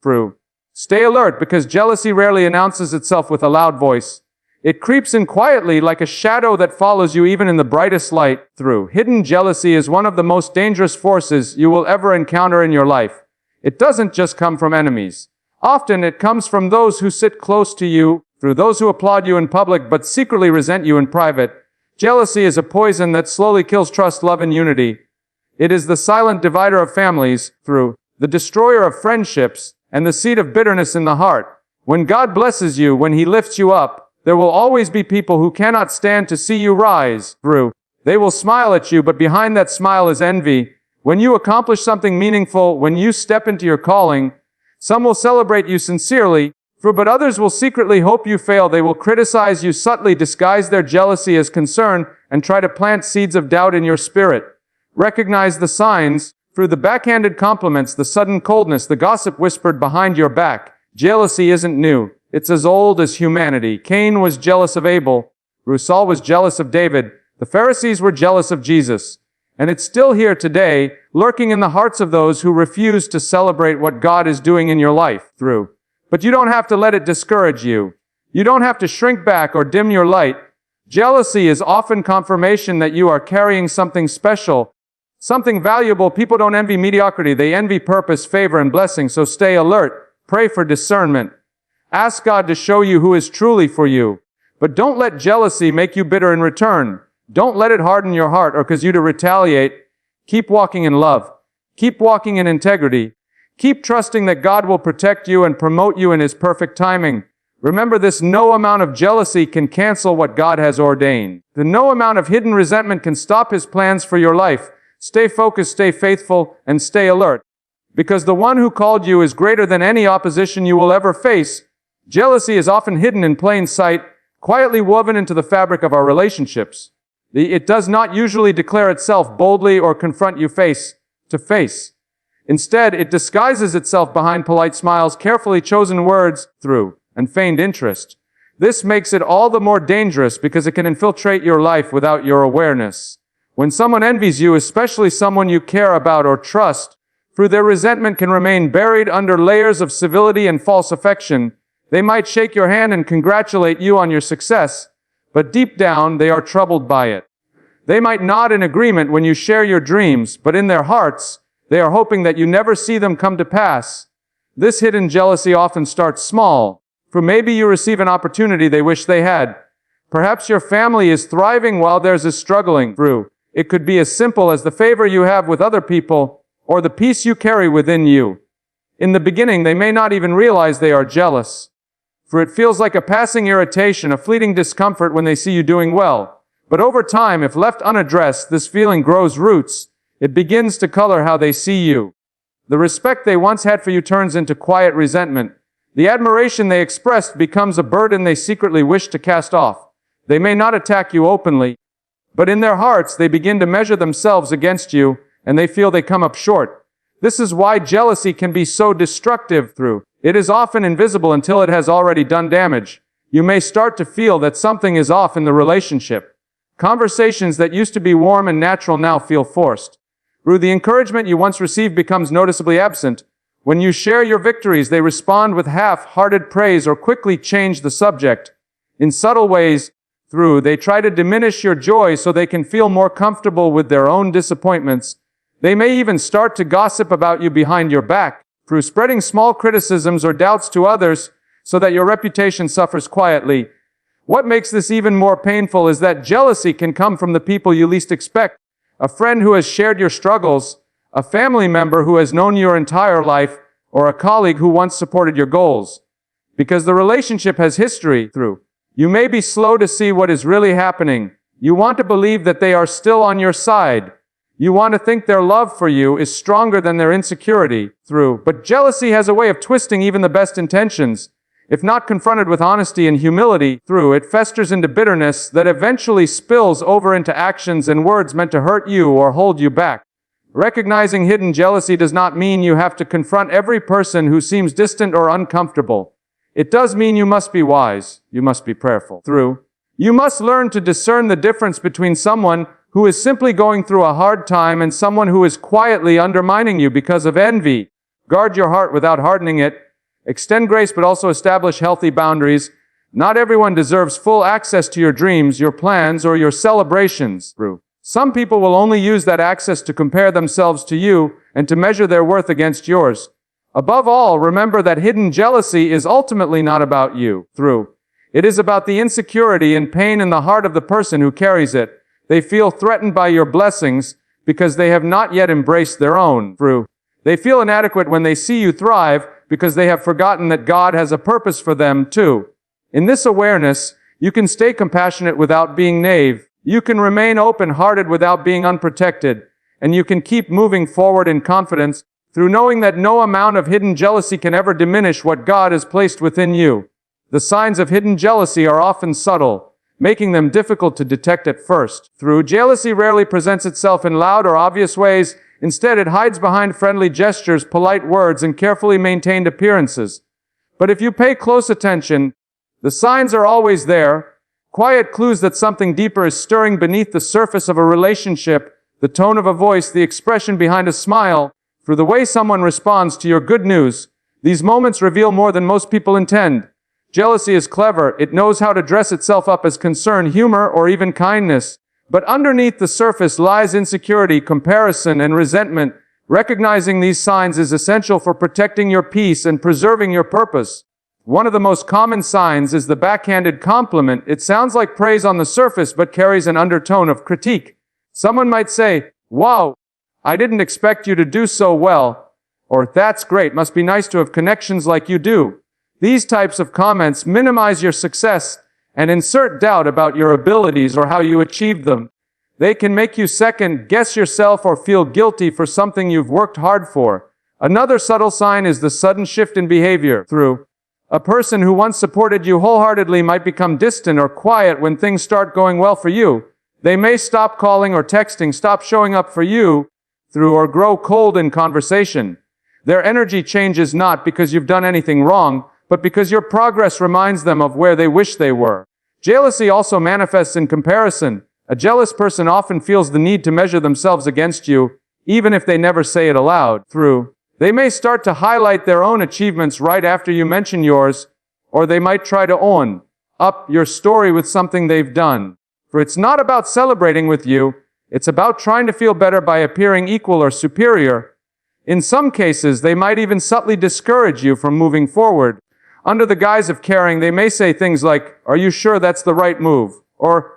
through. Stay alert because jealousy rarely announces itself with a loud voice. It creeps in quietly like a shadow that follows you even in the brightest light through. Hidden jealousy is one of the most dangerous forces you will ever encounter in your life. It doesn't just come from enemies. Often it comes from those who sit close to you, through those who applaud you in public but secretly resent you in private. Jealousy is a poison that slowly kills trust, love, and unity. It is the silent divider of families, through the destroyer of friendships, and the seed of bitterness in the heart. When God blesses you, when He lifts you up, there will always be people who cannot stand to see you rise through. They will smile at you, but behind that smile is envy. When you accomplish something meaningful, when you step into your calling, some will celebrate you sincerely, but others will secretly hope you fail. They will criticize you subtly, disguise their jealousy as concern, and try to plant seeds of doubt in your spirit. Recognize the signs, through the backhanded compliments, the sudden coldness, the gossip whispered behind your back. Jealousy isn't new. It's as old as humanity. Cain was jealous of Abel. Saul was jealous of David. The Pharisees were jealous of Jesus. And it's still here today, lurking in the hearts of those who refuse to celebrate what God is doing in your life through. But you don't have to let it discourage you. You don't have to shrink back or dim your light. Jealousy is often confirmation that you are carrying something special, something valuable. People don't envy mediocrity. They envy purpose, favor, and blessing. So stay alert. Pray for discernment. Ask God to show you who is truly for you. But don't let jealousy make you bitter in return. Don't let it harden your heart or cause you to retaliate. Keep walking in love. Keep walking in integrity. Keep trusting that God will protect you and promote you in His perfect timing. Remember this, no amount of jealousy can cancel what God has ordained. No amount of hidden resentment can stop His plans for your life. Stay focused, stay faithful, and stay alert. Because the one who called you is greater than any opposition you will ever face. Jealousy is often hidden in plain sight, quietly woven into the fabric of our relationships. It does not usually declare itself boldly or confront you face to face. Instead, it disguises itself behind polite smiles, carefully chosen words, and feigned interest. This makes it all the more dangerous because it can infiltrate your life without your awareness. When someone envies you, especially someone you care about or trust, their resentment can remain buried under layers of civility and false affection. They might shake your hand and congratulate you on your success, but deep down they are troubled by it. They might nod in agreement when you share your dreams, but in their hearts, they are hoping that you never see them come to pass. This hidden jealousy often starts small. Maybe you receive an opportunity they wish they had. Perhaps your family is thriving while theirs is struggling. It could be as simple as the favor you have with other people, or the peace you carry within you. In the beginning, they may not even realize they are jealous. It feels like a passing irritation, a fleeting discomfort when they see you doing well. But over time, if left unaddressed, this feeling grows roots. It begins to color how they see you. The respect they once had for you turns into quiet resentment. The admiration they expressed becomes a burden they secretly wish to cast off. They may not attack you openly, but in their hearts they begin to measure themselves against you, and they feel they come up short. This is why jealousy can be so destructive. It is often invisible until it has already done damage. You may start to feel that something is off in the relationship. Conversations that used to be warm and natural now feel forced. The encouragement you once received becomes noticeably absent. When you share your victories, they respond with half-hearted praise or quickly change the subject. In subtle ways, they try to diminish your joy so they can feel more comfortable with their own disappointments. They may even start to gossip about you behind your back, spreading small criticisms or doubts to others so that your reputation suffers quietly. What makes this even more painful is that jealousy can come from the people you least expect. A friend who has shared your struggles, a family member who has known you your entire life, or a colleague who once supported your goals. Because the relationship has history. You may be slow to see what is really happening. You want to believe that they are still on your side. You want to think their love for you is stronger than their insecurity. But jealousy has a way of twisting even the best intentions. If not confronted with honesty and humility, it festers into bitterness that eventually spills over into actions and words meant to hurt you or hold you back. Recognizing hidden jealousy does not mean you have to confront every person who seems distant or uncomfortable. It does mean you must be wise. You must be prayerful. You must learn to discern the difference between someone who is simply going through a hard time and someone who is quietly undermining you because of envy. Guard your heart without hardening it. Extend grace but also establish healthy boundaries. Not everyone deserves full access to your dreams, your plans, or your celebrations. Through. Some people will only use that access to compare themselves to you and to measure their worth against yours. Above all, remember that hidden jealousy is ultimately not about you. Through. It is about the insecurity and pain in the heart of the person who carries it. They feel threatened by your blessings because they have not yet embraced their own. Through. They feel inadequate when they see you thrive because they have forgotten that God has a purpose for them too. In this awareness, you can stay compassionate without being naive. You can remain open-hearted without being unprotected. And you can keep moving forward in confidence through knowing that no amount of hidden jealousy can ever diminish what God has placed within you. The signs of hidden jealousy are often subtle, making them difficult to detect at first. Through. Jealousy rarely presents itself in loud or obvious ways. Instead, it hides behind friendly gestures, polite words, and carefully maintained appearances. But if you pay close attention, the signs are always there, quiet clues that something deeper is stirring beneath the surface of a relationship, the tone of a voice, the expression behind a smile, through the way someone responds to your good news. These moments reveal more than most people intend. Jealousy is clever. It knows how to dress itself up as concern, humor, or even kindness. But underneath the surface lies insecurity, comparison, and resentment. Recognizing these signs is essential for protecting your peace and preserving your purpose. One of the most common signs is the backhanded compliment. It sounds like praise on the surface but carries an undertone of critique. Someone might say, "Wow, I didn't expect you to do so well," or "That's great, must be nice to have connections like you do." These types of comments minimize your success and insert doubt about your abilities or how you achieved them. They can make you second-guess yourself or feel guilty for something you've worked hard for. Another subtle sign is the sudden shift in behavior. Through. A person who once supported you wholeheartedly might become distant or quiet when things start going well for you. They may stop calling or texting, stop showing up for you, or grow cold in conversation. Their energy changes not because you've done anything wrong, but because your progress reminds them of where they wish they were. Jealousy also manifests in comparison. A jealous person often feels the need to measure themselves against you, even if they never say it aloud. Through. They may start to highlight their own achievements right after you mention yours, or they might try to own up your story with something they've done. For it's not about celebrating with you, it's about trying to feel better by appearing equal or superior. In some cases, they might even subtly discourage you from moving forward. Under the guise of caring, they may say things like, "Are you sure that's the right move?" Or,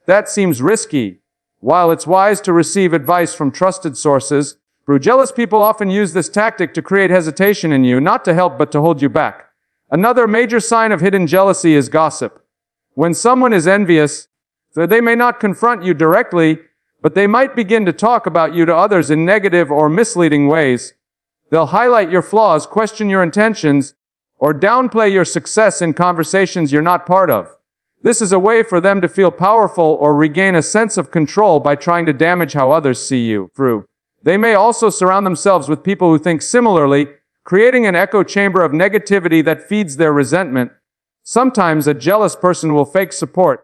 "That seems risky." While it's wise to receive advice from trusted sources, jealous people often use this tactic to create hesitation in you, not to help but to hold you back. Another major sign of hidden jealousy is gossip. When someone is envious, they may not confront you directly, but they might begin to talk about you to others in negative or misleading ways. They'll highlight your flaws, question your intentions, or downplay your success in conversations you're not part of. This is a way for them to feel powerful or regain a sense of control by trying to damage how others see you. Through. They may also surround themselves with people who think similarly, creating an echo chamber of negativity that feeds their resentment. Sometimes a jealous person will fake support.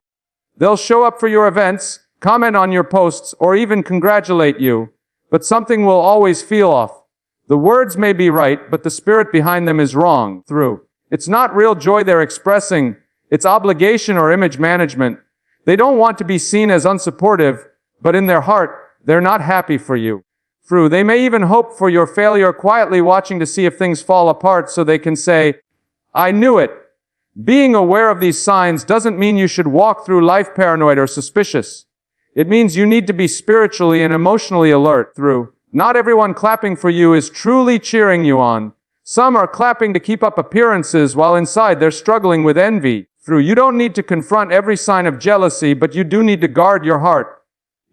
They'll show up for your events, comment on your posts, or even congratulate you, but something will always feel off. The words may be right, but the spirit behind them is wrong. Through. It's not real joy they're expressing, it's obligation or image management. They don't want to be seen as unsupportive, but in their heart, they're not happy for you. Through. They may even hope for your failure, quietly watching to see if things fall apart so they can say, "I knew it." Being aware of these signs doesn't mean you should walk through life paranoid or suspicious. It means you need to be spiritually and emotionally alert. Through. Not everyone clapping for you is truly cheering you on. Some are clapping to keep up appearances while inside they're struggling with envy. Through. You don't need to confront every sign of jealousy, but you do need to guard your heart.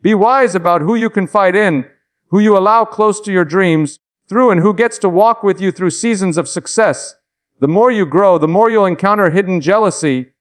Be wise about who you confide in, who you allow close to your dreams, through, and who gets to walk with you through seasons of success. The more you grow, the more you'll encounter hidden jealousy.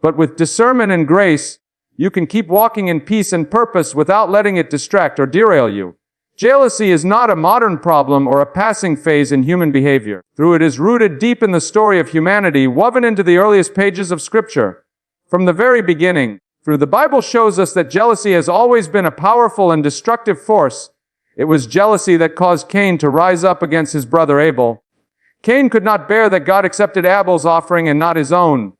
But with discernment and grace, you can keep walking in peace and purpose without letting it distract or derail you. Jealousy is not a modern problem or a passing phase in human behavior. Through. It is rooted deep in the story of humanity, woven into the earliest pages of Scripture. From the very beginning, the Bible shows us that jealousy has always been a powerful and destructive force. It was jealousy that caused Cain to rise up against his brother Abel. Cain could not bear that God accepted Abel's offering and not his own.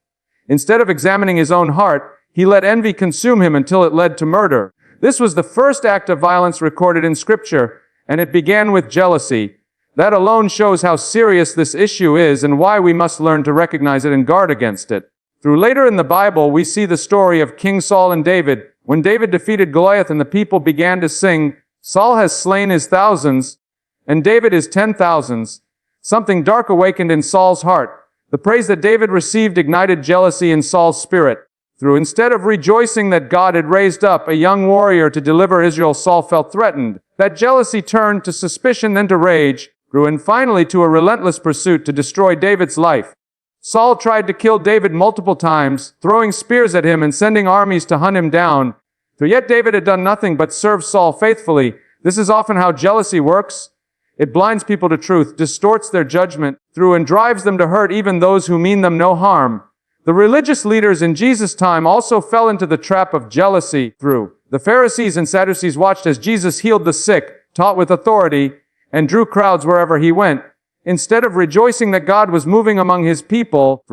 Instead of examining his own heart, he let envy consume him until it led to murder. This was the first act of violence recorded in Scripture, and it began with jealousy. That alone shows how serious this issue is and why we must learn to recognize it and guard against it. Through later in the Bible, we see the story of King Saul and David. When David defeated Goliath and the people began to sing, "Saul has slain his thousands, and David his 10,000s," something dark awakened in Saul's heart. The praise that David received ignited jealousy in Saul's spirit. Instead of rejoicing that God had raised up a young warrior to deliver Israel, Saul felt threatened. That jealousy turned to suspicion, then to rage, grew and finally to a relentless pursuit to destroy David's life. Saul tried to kill David multiple times, throwing spears at him and sending armies to hunt him down. Yet David had done nothing but serve Saul faithfully. This is often how jealousy works. It blinds people to truth, distorts their judgment, and drives them to hurt even those who mean them no harm. The religious leaders in Jesus' time also fell into the trap of jealousy. The Pharisees and Sadducees watched as Jesus healed the sick, taught with authority, and drew crowds wherever he went. Instead of rejoicing that God was moving among his people,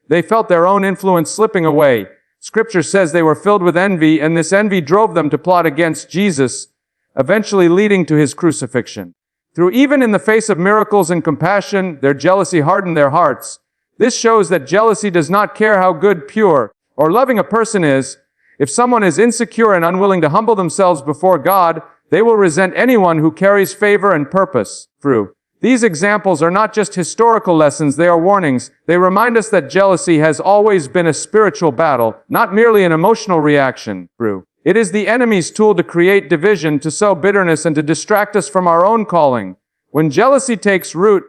they felt their own influence slipping away. Scripture says they were filled with envy, and this envy drove them to plot against Jesus, eventually leading to his crucifixion. Even in the face of miracles and compassion, their jealousy hardened their hearts. This shows that jealousy does not care how good, pure, or loving a person is. If someone is insecure and unwilling to humble themselves before God, they will resent anyone who carries favor and purpose. These examples are not just historical lessons, they are warnings. They remind us that jealousy has always been a spiritual battle, not merely an emotional reaction. It is the enemy's tool to create division, to sow bitterness, and to distract us from our own calling. When jealousy takes root,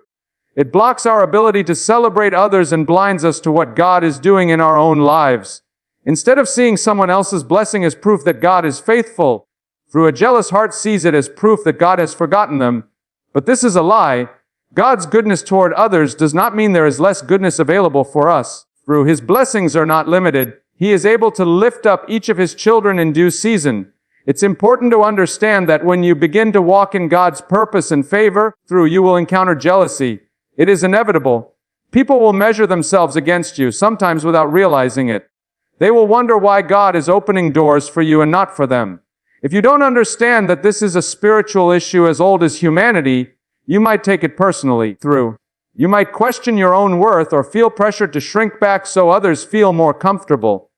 it blocks our ability to celebrate others and blinds us to what God is doing in our own lives. Instead of seeing someone else's blessing as proof that God is faithful, a jealous heart sees it as proof that God has forgotten them. But this is a lie. God's goodness toward others does not mean there is less goodness available for us. His blessings are not limited. He is able to lift up each of his children in due season. It's important to understand that when you begin to walk in God's purpose and favor, you will encounter jealousy. It is inevitable. People will measure themselves against you, sometimes without realizing it. They will wonder why God is opening doors for you and not for them. If you don't understand that this is a spiritual issue as old as humanity, you might take it personally. You might question your own worth or feel pressured to shrink back so others feel more comfortable.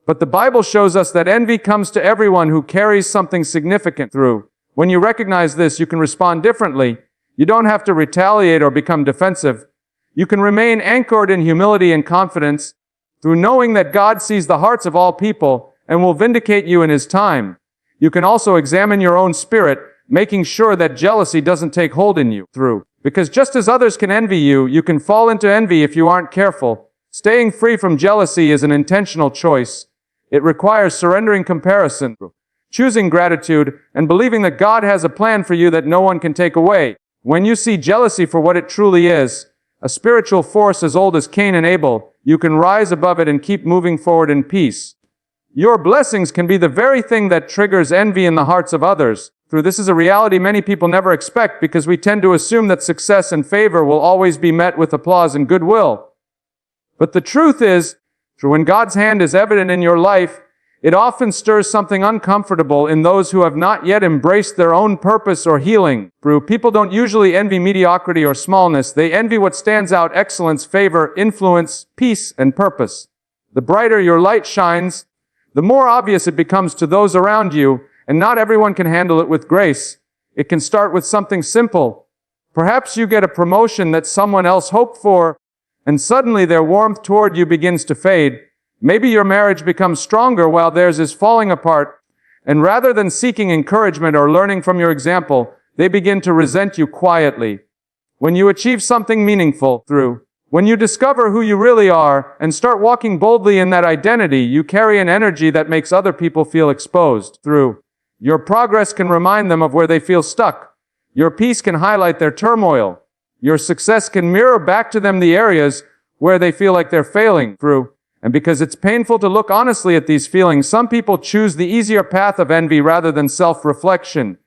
But the Bible shows us that envy comes to everyone who carries something significant. When you recognize this, you can respond differently. You don't have to retaliate or become defensive. You can remain anchored in humility and confidence, knowing that God sees the hearts of all people and will vindicate you in his time. You can also examine your own spirit, making sure that jealousy doesn't take hold in you. Because just as others can envy you, you can fall into envy if you aren't careful. Staying free from jealousy is an intentional choice. It requires surrendering comparison, choosing gratitude, and believing that God has a plan for you that no one can take away. When you see jealousy for what it truly is, a spiritual force as old as Cain and Abel, you can rise above it and keep moving forward in peace. Your blessings can be the very thing that triggers envy in the hearts of others. This is a reality many people never expect because we tend to assume that success and favor will always be met with applause and goodwill. But the truth is, when God's hand is evident in your life, it often stirs something uncomfortable in those who have not yet embraced their own purpose or healing. People don't usually envy mediocrity or smallness. They envy what stands out: excellence, favor, influence, peace, and purpose. The brighter your light shines, the more obvious it becomes to those around you, and not everyone can handle it with grace. It can start with something simple. Perhaps you get a promotion that someone else hoped for, and suddenly their warmth toward you begins to fade. Maybe your marriage becomes stronger while theirs is falling apart, and rather than seeking encouragement or learning from your example, they begin to resent you quietly. When you achieve something meaningful, when you discover who you really are and start walking boldly in that identity, you carry an energy that makes other people feel exposed. Your progress can remind them of where they feel stuck. Your peace can highlight their turmoil. Your success can mirror back to them the areas where they feel like they're failing. And because it's painful to look honestly at these feelings, some people choose the easier path of envy rather than self-reflection.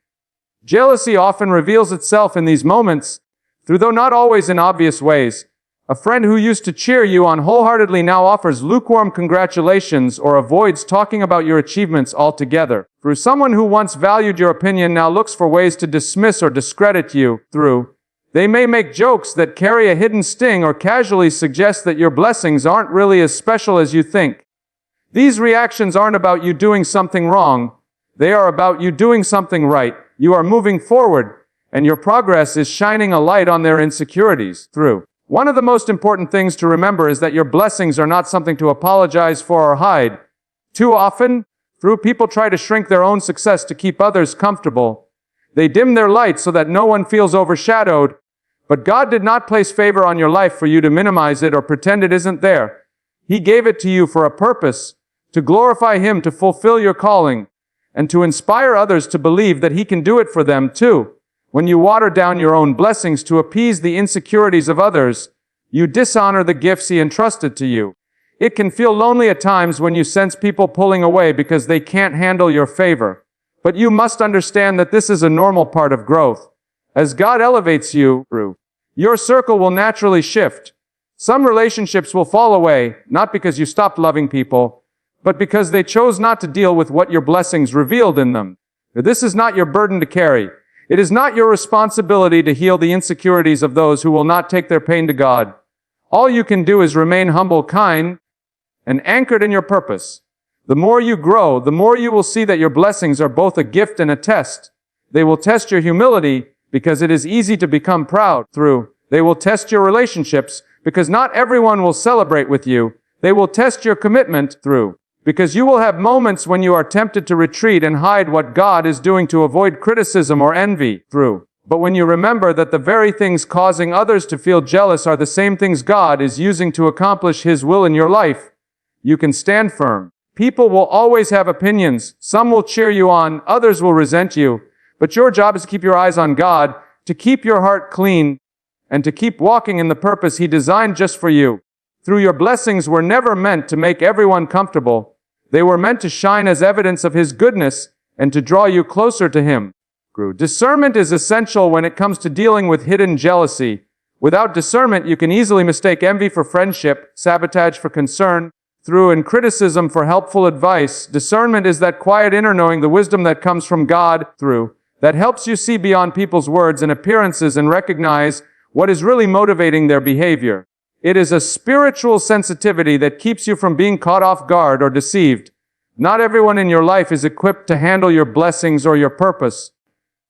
Jealousy often reveals itself in these moments. through though not always in obvious ways. A friend who used to cheer you on wholeheartedly now offers lukewarm congratulations or avoids talking about your achievements altogether. Through someone who once valued your opinion now looks for ways to dismiss or discredit you. Through they may make jokes that carry a hidden sting or casually suggest that your blessings aren't really as special as you think. These reactions aren't about you doing something wrong. They are about you doing something right. You are moving forward, and your progress is shining a light on their insecurities. Through one of the most important things to remember is that your blessings are not something to apologize for or hide. Too often, people try to shrink their own success to keep others comfortable. They dim their light so that no one feels overshadowed. But God did not place favor on your life for you to minimize it or pretend it isn't there. He gave it to you for a purpose, to glorify Him, to fulfill your calling, and to inspire others to believe that He can do it for them too. When you water down your own blessings to appease the insecurities of others, you dishonor the gifts He entrusted to you. It can feel lonely at times when you sense people pulling away because they can't handle your favor. But you must understand that this is a normal part of growth. As God elevates you, your circle will naturally shift. Some relationships will fall away, not because you stopped loving people, but because they chose not to deal with what your blessings revealed in them. This is not your burden to carry. It is not your responsibility to heal the insecurities of those who will not take their pain to God. All you can do is remain humble, kind, and anchored in your purpose. The more you grow, the more you will see that your blessings are both a gift and a test. They will test your humility, because it is easy to become proud. They will test your relationships, because not everyone will celebrate with you. They will test your commitment, because you will have moments when you are tempted to retreat and hide what God is doing to avoid criticism or envy. But when you remember that the very things causing others to feel jealous are the same things God is using to accomplish His will in your life, you can stand firm. People will always have opinions. Some will cheer you on, others will resent you. But your job is to keep your eyes on God, to keep your heart clean, and to keep walking in the purpose He designed just for you. Your blessings were never meant to make everyone comfortable. They were meant to shine as evidence of His goodness and to draw you closer to Him. Discernment is essential when it comes to dealing with hidden jealousy. Without discernment, you can easily mistake envy for friendship, sabotage for concern, and criticism for helpful advice. Discernment is that quiet inner knowing, the wisdom that comes from God, that helps you see beyond people's words and appearances and recognize what is really motivating their behavior. It is a spiritual sensitivity that keeps you from being caught off guard or deceived. Not everyone in your life is equipped to handle your blessings or your purpose.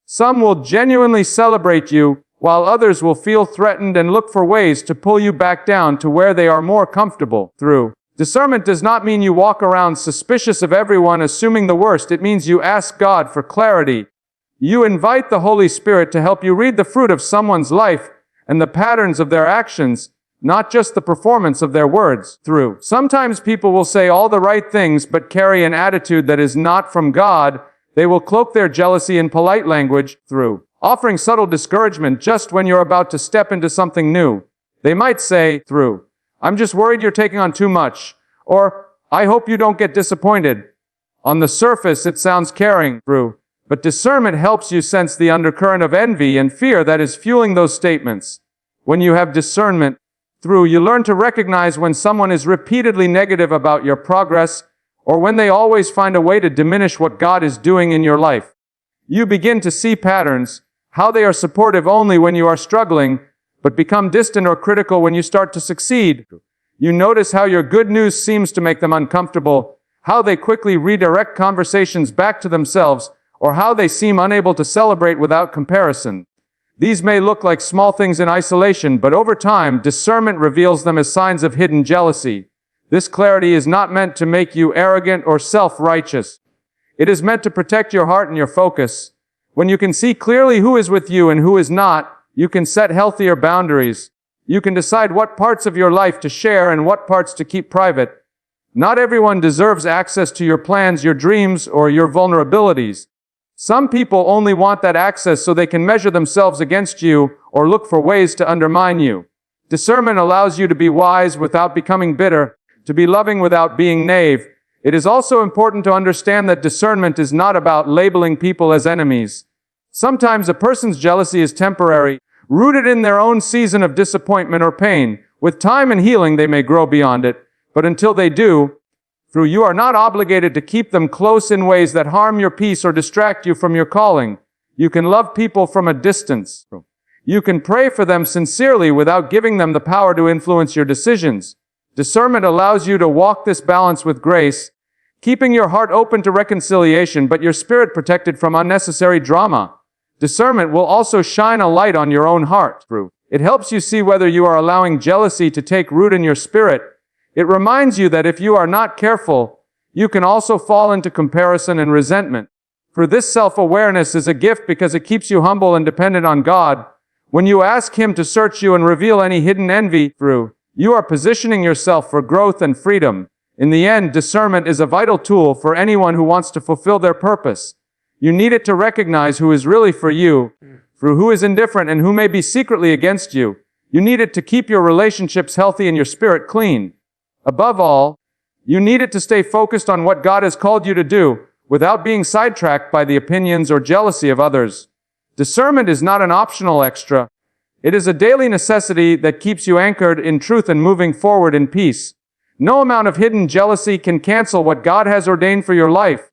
Some will genuinely celebrate you, while others will feel threatened and look for ways to pull you back down to where they are more comfortable. Discernment does not mean you walk around suspicious of everyone, assuming the worst. It means you ask God for clarity. You invite the Holy Spirit to help you read the fruit of someone's life and the patterns of their actions, not just the performance of their words. Sometimes people will say all the right things but carry an attitude that is not from God. They will cloak their jealousy in polite language, offering subtle discouragement just when you're about to step into something new. They might say, I'm just worried you're taking on too much, or I hope you don't get disappointed. On the surface, it sounds caring, but discernment helps you sense the undercurrent of envy and fear that is fueling those statements. When you have discernment, you learn to recognize when someone is repeatedly negative about your progress, or when they always find a way to diminish what God is doing in your life. You begin to see patterns, how they are supportive only when you are struggling, but become distant or critical when you start to succeed. You notice how your good news seems to make them uncomfortable, how they quickly redirect conversations back to themselves, or how they seem unable to celebrate without comparison. These may look like small things in isolation, but over time, discernment reveals them as signs of hidden jealousy. This clarity is not meant to make you arrogant or self-righteous. It is meant to protect your heart and your focus. When you can see clearly who is with you and who is not, you can set healthier boundaries. You can decide what parts of your life to share and what parts to keep private. Not everyone deserves access to your plans, your dreams, or your vulnerabilities. Some people only want that access so they can measure themselves against you or look for ways to undermine you. Discernment allows you to be wise without becoming bitter, to be loving without being naive. It is also important to understand that discernment is not about labeling people as enemies. Sometimes a person's jealousy is temporary, rooted in their own season of disappointment or pain. With time and healing, they may grow beyond it. But until they do, you are not obligated to keep them close in ways that harm your peace or distract you from your calling. You can love people from a distance. You can pray for them sincerely without giving them the power to influence your decisions. Discernment allows you to walk this balance with grace, keeping your heart open to reconciliation but your spirit protected from unnecessary drama. Discernment will also shine a light on your own heart. It helps you see whether you are allowing jealousy to take root in your spirit. It reminds you that if you are not careful, you can also fall into comparison and resentment. For this self-awareness is a gift because it keeps you humble and dependent on God. When you ask Him to search you and reveal any hidden envy, you are positioning yourself for growth and freedom. In the end, discernment is a vital tool for anyone who wants to fulfill their purpose. You need it to recognize who is really for you, who is indifferent and who may be secretly against you. You need it to keep your relationships healthy and your spirit clean. Above all, you need it to stay focused on what God has called you to do, without being sidetracked by the opinions or jealousy of others. Discernment is not an optional extra. It is a daily necessity that keeps you anchored in truth and moving forward in peace. No amount of hidden jealousy can cancel what God has ordained for your life.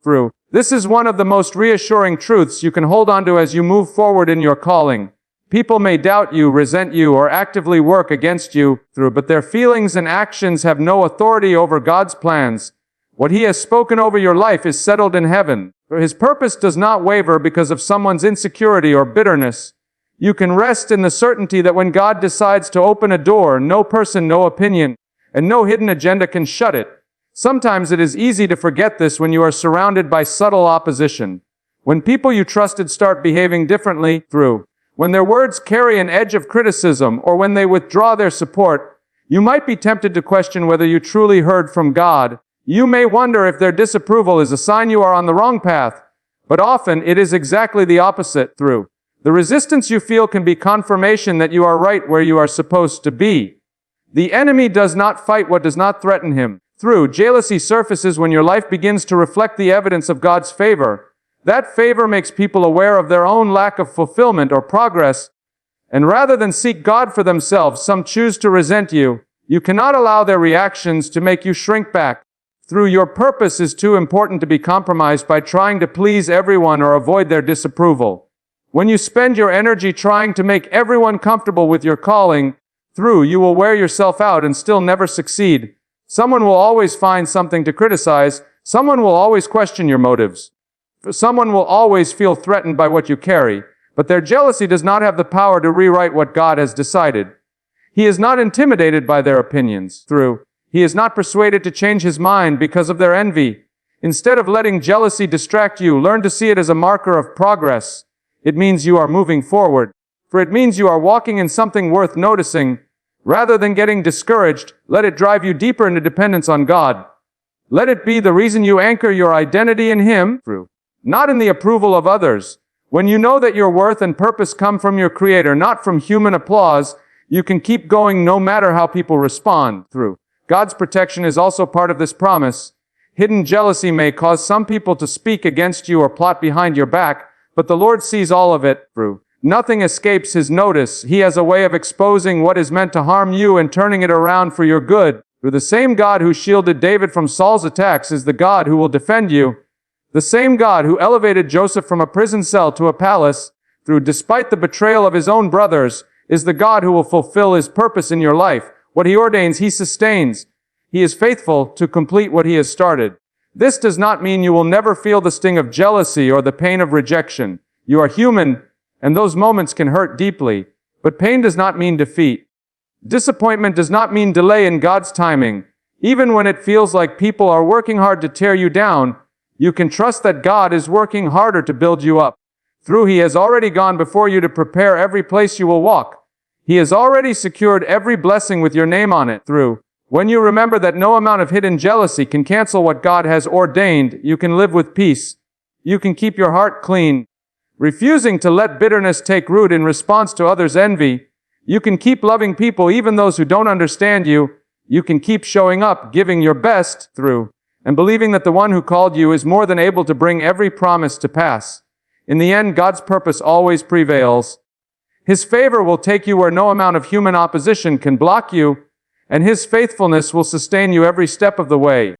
This is one of the most reassuring truths you can hold on to as you move forward in your calling. People may doubt you, resent you, or actively work against you, but their feelings and actions have no authority over God's plans. What He has spoken over your life is settled in heaven. His purpose does not waver because of someone's insecurity or bitterness. You can rest in the certainty that when God decides to open a door, no person, no opinion, and no hidden agenda can shut it. Sometimes it is easy to forget this when you are surrounded by subtle opposition. When people you trusted start behaving differently, when their words carry an edge of criticism, or when they withdraw their support, you might be tempted to question whether you truly heard from God. You may wonder if their disapproval is a sign you are on the wrong path, but often it is exactly the opposite. The resistance you feel can be confirmation that you are right where you are supposed to be. The enemy does not fight what does not threaten him. Jealousy surfaces when your life begins to reflect the evidence of God's favor. That favor makes people aware of their own lack of fulfillment or progress, and rather than seek God for themselves, some choose to resent you. You cannot allow their reactions to make you shrink back. Your purpose is too important to be compromised by trying to please everyone or avoid their disapproval. When you spend your energy trying to make everyone comfortable with your calling, you will wear yourself out and still never succeed. Someone will always find something to criticize. Someone will always question your motives. Someone will always feel threatened by what you carry, but their jealousy does not have the power to rewrite what God has decided. He is not intimidated by their opinions. He is not persuaded to change his mind because of their envy. Instead of letting jealousy distract you, learn to see it as a marker of progress. It means you are moving forward. It means you are walking in something worth noticing. Rather than getting discouraged, let it drive you deeper into dependence on God. Let it be the reason you anchor your identity in Him, not in the approval of others. When you know that your worth and purpose come from your Creator, not from human applause, you can keep going no matter how people respond. God's protection is also part of this promise. Hidden jealousy may cause some people to speak against you or plot behind your back, but the Lord sees all of it. Nothing escapes His notice. He has a way of exposing what is meant to harm you and turning it around for your good. The same God who shielded David from Saul's attacks is the God who will defend you. The same God who elevated Joseph from a prison cell to a palace, despite the betrayal of his own brothers, is the God who will fulfill His purpose in your life. What He ordains, He sustains. He is faithful to complete what He has started. This does not mean you will never feel the sting of jealousy or the pain of rejection. You are human, and those moments can hurt deeply. But pain does not mean defeat. Disappointment does not mean delay in God's timing. Even when it feels like people are working hard to tear you down, you can trust that God is working harder to build you up. He has already gone before you to prepare every place you will walk. He has already secured every blessing with your name on it. When you remember that no amount of hidden jealousy can cancel what God has ordained, you can live with peace. You can keep your heart clean, refusing to let bitterness take root in response to others' envy. You can keep loving people, even those who don't understand you. You can keep showing up, giving your best, and believing that the one who called you is more than able to bring every promise to pass. In the end, God's purpose always prevails. His favor will take you where no amount of human opposition can block you, and His faithfulness will sustain you every step of the way.